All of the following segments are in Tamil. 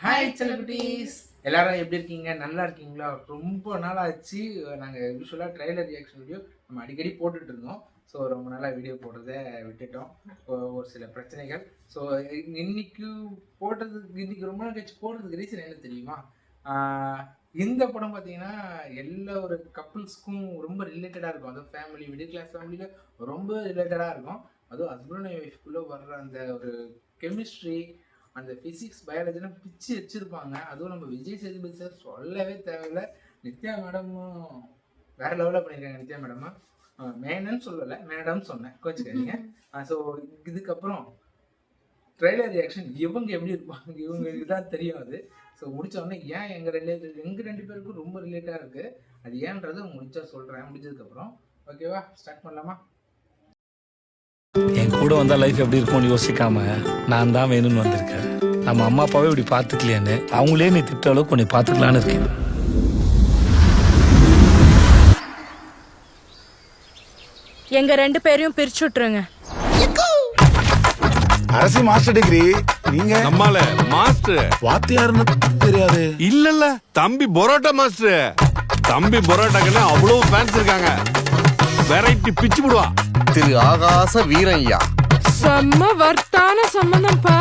ஹாய் செலிபிரிட்டிஸ், எல்லாரும் எப்படி இருக்கீங்க? நல்லா இருக்கீங்களா? ரொம்ப நாள் ஆச்சு. நாங்கள் யூஸ்வலாக ட்ரெய்லர் ரியாக்ஷன் வீடியோ நம்ம அடிக்கடி போட்டுட்டு இருந்தோம். ஸோ ரொம்ப நாளாக வீடியோ போடுறத விட்டுட்டோம். ஒரு சில பிரச்சனைகள். ஸோ இன்னைக்கு இன்னைக்கு ரொம்ப நாள் கழிச்சு போடுறதுக்கு ரீசன் என்ன தெரியுமா? இந்த படம் பார்த்தீங்கன்னா எல்லா ஒரு கப்புள்ஸ்க்கும் ரொம்ப ரிலேட்டடாக இருக்கும். அதுவும் ஃபேமிலி, மிடில் கிளாஸ் ஃபேமிலியில் ரொம்ப ரிலேட்டடாக இருக்கும். அதுவும் ஹஸ்பண்ட் அண்ட் ஒய்ஃப்குள்ளே வர்ற அந்த ஒரு கெமிஸ்ட்ரி, அந்த ஃபிசிக்ஸ் பயாலஜிலாம் பிச்சு வச்சுருப்பாங்க. அதுவும் நம்ம விஜய் சேதுபதி சார் சொல்லவே தேவையில்லை. நித்யா மேடமும் வேற லெவலில் பண்ணியிருக்காங்க. நித்யா மேடமா மேனன்னு சொல்லலை, மேடம் சொன்னேன், கோச்சுக்காதீங்க. ஸோ இதுக்கப்புறம் ட்ரெய்லர் ரியாக்ஷன் இவங்க எப்படி இருப்பாங்க, இவங்களுக்கு தான் தெரியும். அது ஸோ முடிச்ச உடனே ஏன் எங்கள் ரெண்டு பேருக்கும் ரொம்ப ரிலேட்டாக இருக்குது, அது ஏன்றதை முடிச்சா சொல்கிறேன் முடிஞ்சதுக்கப்புறம். ஓகேவா, ஸ்டார்ட் பண்ணலாமா? என் கூட வந்தா லைஃப் எப்படி இருக்கும்னு யோசிக்காம நான் தான் வேணும்னு வந்திருக்கேன். நம்ம அம்மா அப்பாவே இப்படி பார்த்துக்கலையான்னு அவங்களே நீ திட்ட அளவுக்கு உன்னை பார்த்துக்கலான்னு இருக்கேன். எங்க ரெண்டு பேரையும் பிரிச்சு விட்டுருங்க. அரசி மாஸ்டர் டிகிரி, நீங்க நம்மால மாஸ்டர் வாத்தியாருன்னு தெரியாது. இல்ல தம்பி பரோட்டா மாஸ்டர். தம்பி பரோட்டாக்குன்னு அவ்வளவு ஃபேன்ஸ் இருக்காங்க. வெரைட்டி பிச்சு விடுவா. திரு ஆகாச வீரய்யா. செம்ம வர்த்தான சம்பந்தம்ப்பா.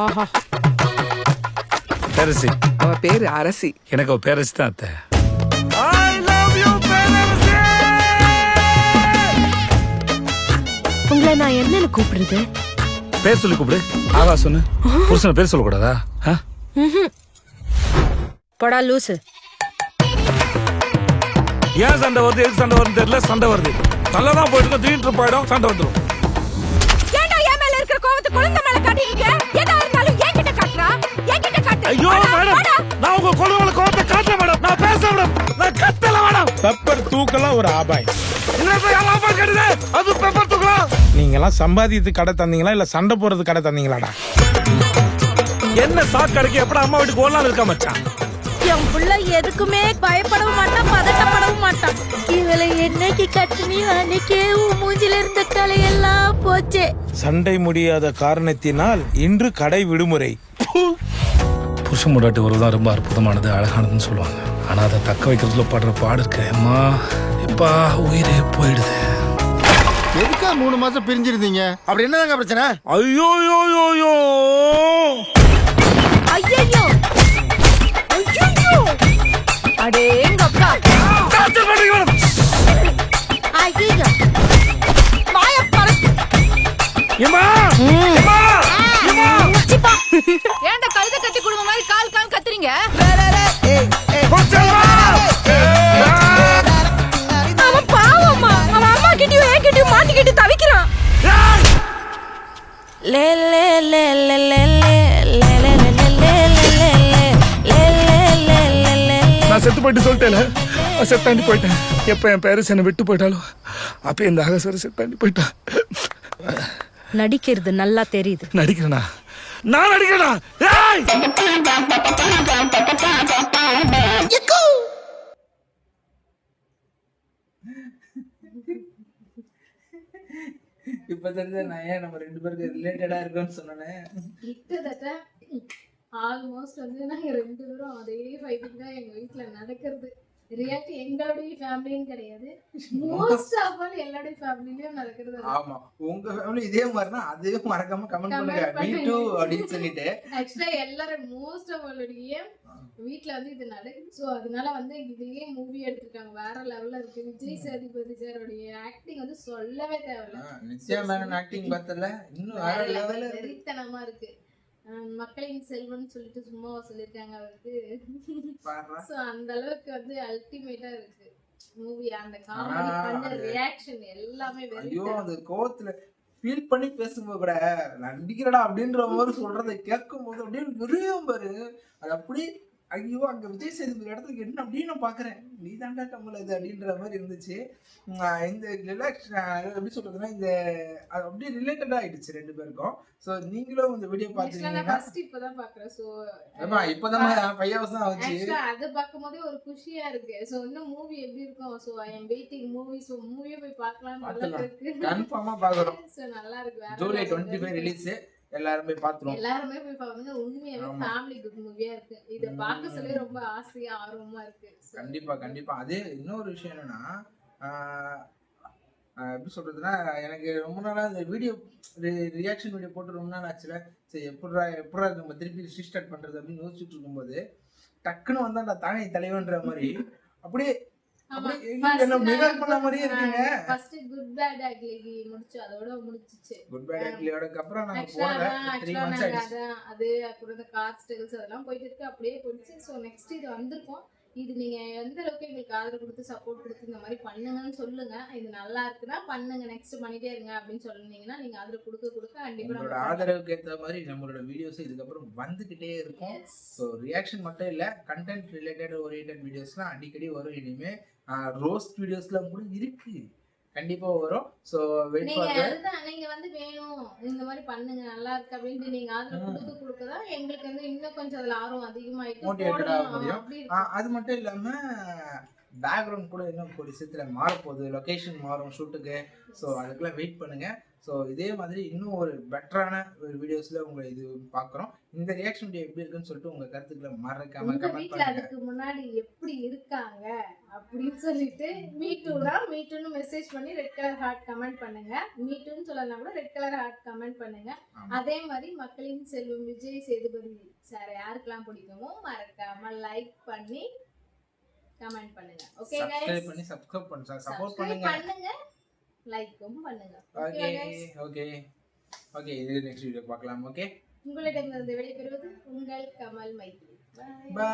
ஆஹா, பேரசி. அவ பேரு அரசி. எனக்கு அவ பேரசி தான் அத்தை. உங்களை நான் என்னன்னு கூப்பிடுறது? பேர் சொல்லி கூப்பிடு. ஆகாஷ் சொன்னு. புருஷனை பேர் சொல்லக்கூடாதா? படா லூசு. ஏன் சண்டை வருது, எதுக்கு சண்டை வருது தெரியல. சண்டை வருது, நல்லாதான் போயிட்டு திடீர்னு போயிடும், சண்டை வந்துடும். ஏன்டா என் மேல இருக்கிற கோவத்தை குழந்தை மேல காட்டிட்டீங்க? எதா இருந்தாலும் என்கிட்ட காட்டுறா, என்கிட்ட காட்டு. ஐயோ மேடம், நான் உங்க குழந்தை கோவத்தை காட்ட மேடம். நான் பேச மேடம், நான் கத்தல மேடம். பெப்பர் தூக்கலாம் ஒரு ஆபாய். அது பெப்பர் தூக்கலாம். நீங்க எல்லாம் சம்பாதித்து கடை தந்தீங்களா இல்ல சண்டை போறது கடை தந்தீங்களாடா? என்ன சாக்கடைக்கு எப்படா அம்மா வீட்டுக்கு ஓடலாம் இருக்கா மச்சான்? என் புள்ள எதுக்குமே பயப்படவும் மாட்டான், பதட்டப்படவும் மாட்டான். இவளை என்னைக்கு கட்டுனி அன்னைக்கே உன் மூஞ்சில இருந்த கலையெல்லாம் போச்சே. சண்டை முடியாத காரணத்தினால் இன்று கடை விடுமுறை. புருஷன் முடாட்டி உறவுதான் ரொம்ப அற்புதமானது, அழகானதுன்னு சொல்லுவாங்க. ஆனா அதை தக்க வைக்கிறதுல படுற பாடு இருக்கு அம்மா. இப்பா உயிரே போயிடுது. எதுக்கா 3 மாசம் பிரிஞ்சிருந்தீங்க? அப்படி என்னதாங்க பிரச்சனை? ஐயோ யோ யோ யோ ஐயோ ஐயோ அடேங்கப்பா. ஐயோ வாய பாரு. ஏமா ஏன்டா கழுத கட்டி குடும்ப மாதிரி கால் கால் கத்துறீங்க? அவன் பாவம்மா, அவன் அம்மா கிட்டயும் என் கிட்டயும் மாட்டிக்கிட்டு தவிக்கிறான். லே லே லே லே லே லே லே நான் செத்து போயிட்டு சொல்லிட்டேன். செத்தாண்டி போயிட்டேன். எப்ப என் பேரஸ் என்னை விட்டு போயிட்டாலும் அப்ப இந்த அகசர செத்தாண்டி போயிட்டான். நடிக்கிறது நல்லா தெரியுது. நடிக்கிறேனா? நான் நடிக்கிறேனா? இப்போ தெரிஞ்ச நான் ஏன் நம்ம ரெண்டு பேருக்கு ரிலேட்டடாக இருக்கோன்னு சொன்னேன். கிட்டத்தட்ட ஆல்மோஸ்ட் வந்து நாங்க ரெண்டு பேரும் அதே ஃபைட்டிங் தான் எங்க வீட்டுல நடக்கிறது. ரியாக்ட் எங்களுடைய ஃபேமிலின்னு கிடையாது, மோஸ்ட் ஆஃப் ஆல் எல்லாருடைய ஃபேமிலிலயும் நடக்கிறது. ஆமா, உங்க ஃபேமிலி இதே மாதிரினா அதையும் மறக்காம கமெண்ட் பண்ணுங்க, மீ டூ அப்படின்னு சொல்லிட்டு. ஆக்சுவலா எல்லாரும் மோஸ்ட் ஆஃப் ஆலுடைய வீட்டுல வந்து இது நடக்குது. ஸோ அதனால வந்து இதுலயே மூவி எடுத்திருக்காங்க, வேற லெவல்ல இருக்கு. விஜய் சேதுபதி சாரோடைய ஆக்டிங் வந்து சொல்லவே தேவையில்ல. நித்யா மேனன் ஆக்டிங் பார்த்தல இன்னும் வேற லெவல்ல வெறித்தனமா இருக்கு. மக்களின் செல்வன் சொல்லிட்டு சும்மா சொல்லிருக்காங்க அவருக்கு. சோ அந்த அளவுக்கு வந்து அல்டிமேட்டா இருக்கு மூவி. அந்த காமெடி பண்ண ரியாக்ஷன் எல்லாமே ஐயோ, அந்த கோவத்துல ஃபீல் பண்ணி பேசும்போது கூட நடிக்கிறடா அப்படின்ற மாதிரி சொல்றதை கேட்கும் போது அப்படியே விரியும் பாரு. அது அப்படி ஐயோ அங்க விஜய் சேதுபதி இடத்துக்கு என்ன அப்படின்னு நான் பாக்குறேன், நீ தாண்டா கமல் இது அப்படின்ற மாதிரி இருந்துச்சு. இந்த ரிலாக்ஸ் எப்படி சொல்றதுன்னா, இந்த அது அப்படியே ரிலேட்டடா ஆயிடுச்சு ரெண்டு பேருக்கும். ஸோ நீங்களும் இந்த வீடியோ பாத்துருக்கீங்கன்னா இப்பதான் பாக்குறேன். ஸோ இப்பதான் 5 hours தான் ஆச்சு. அதை பார்க்கும் போதே ஒரு குஷியா இருக்கு. ஸோ இன்னும் மூவி எப்படி இருக்கும், so I am waiting movie. So மூவியே போய் பார்க்கலாம், நல்லா இருக்கு, கன்ஃபார்மா பாக்குறோம். ஸோ நல்லா இருக்கு. July 25 release. எல்லாரும் போய் பாத்துருவோம். எல்லாருமே போய் பாருங்க. உண்மையாவே ஃபேமிலி குட் மூவியா இருக்கு. இத பார்க்க சொல்லி ரொம்ப ஆசையா ஆர்வமா இருக்கு. கண்டிப்பா கண்டிப்பா. அதே இன்னொரு விஷயம் என்னன்னா எப்படி சொல்றதுன்னா, எனக்கு ரொம்ப நாளா இந்த வீடியோ ரியாக்ஷன் வீடியோ போட்டு ரொம்ப நாள் ஆச்சுல. சரி எப்படா நம்ம திருப்பி ரீஸ்டார்ட் பண்றது அப்படின்னு யோசிச்சுட்டு இருக்கும்போது டக்குன்னு வந்தா தானே தலைவன்ற மாதிரி அப்படியே மிரர் பண்ண மாதிரியே இருக்குங்க. ஃபர்ஸ்ட் குட் பேட் அக்லி முடிச்சு அதோட முடிச்சிச்சு. குட் பேட் அக்லியோட அப்புறம் நாங்க போறல 3 months ஆயிடுச்சு. அது அப்புறம் இந்த கார் ஸ்டைல்ஸ் அதெல்லாம் போயிட்டு இருக்கு. அப்படியே போயிடுச்சு. சோ நெக்ஸ்ட் இது வந்திருக்கும். இது நீங்க எந்த அளவுக்கு எங்களுக்கு ஆதரவு கொடுத்து சப்போர்ட் கொடுத்து இந்த மாதிரி பண்ணுங்கன்னு சொல்லுங்க. இது நல்லா இருக்குன்னா பண்ணுங்க, நெக்ஸ்ட் பண்ணிட்டே இருங்க அப்படின்னு சொன்னீங்கன்னா நீங்க ஆதரவு கொடுக்க கண்டிப்பா உங்களோட ஆதரவுக்கு ஏற்ற மாதிரி நம்மளோட வீடியோஸ் இதுக்கப்புறம் வந்துகிட்டே இருக்கும். ஸோ ரியாக்ஷன் மட்டும் இல்லை, கண்டென்ட் ரிலேட்டட் ஓரியன்ட் வீடியோஸ்லாம் அடிக்கடி வரும். இனிமே ரோஸ்ட் வீடியோஸ்லாம் கூட இருக்கு, கண்டிப்பா வரும். ஸோ வெயிட் பண்ணுங்க. நீங்க வந்து வேணும் இந்த மாதிரி பண்ணுங்க நல்லா இருக்கு அப்படின்ட்டு நீங்க ஆதரவு கொடுக்கதான் எங்களுக்கு வந்து இன்னும் கொஞ்சம் அதுல ஆர்வம் அதிகமாயிட்டு மோட்டிவேட்டட் ஆக முடியும். அது மட்டும் இல்லாம பேக்ரவுண்ட் கூட இன்னும் ஒரு விஷயத்துல மாறப்போகுது, லொகேஷன் மாறும் ஷூட்டுக்கு. ஸோ அதுக்கெல்லாம் வெயிட் பண்ணுங்க. ஸோ இதே மாதிரி இன்னும் ஒரு பெட்டரான ஒரு வீடியோஸ்ல உங்களை இது பார்க்குறோம். இந்த ரியாக்ஷன் வீடியோ எப்படி இருக்குன்னு சொல்லிட்டு உங்க கருத்துக்களை மறக்காம கமெண்ட் பண்ணுங்க. அதுக்கு முன்னாடி எப்படி இருக்காங்க அப்படின்னு சொல்லிட்டு மீட்டூன்னு மெசேஜ் பண்ணி ரெட் கலர் ஹார்ட் கமெண்ட் பண்ணுங்க. மீட்டூன்னு சொல்லலாம் கூட ரெட் கலர் ஹார்ட் கமெண்ட் பண்ணுங்க. அதே மாதிரி மக்களின் செல்வம் விஜய் சேதுபதி சார் யாருக்கெல்லாம் பிடிக்குமோ மறக்காம லைக் பண்ணி கமெண்ட் பண்ணுங்க. ஓகே गाइस, சப்ஸ்கிரைப் பண்ணி சப்ஸ்கிரைப் பண்ணுங்க, சப்போர்ட் பண்ணுங்க, லைக்கும் பண்ணுங்க. ஓகே இது நெக்ஸ்ட் வீடியோ பார்க்கலாம். ஓகே, உங்களிடமிருந்து விடைபெறுவது உங்கள் கமல் மைத்ரி. பை.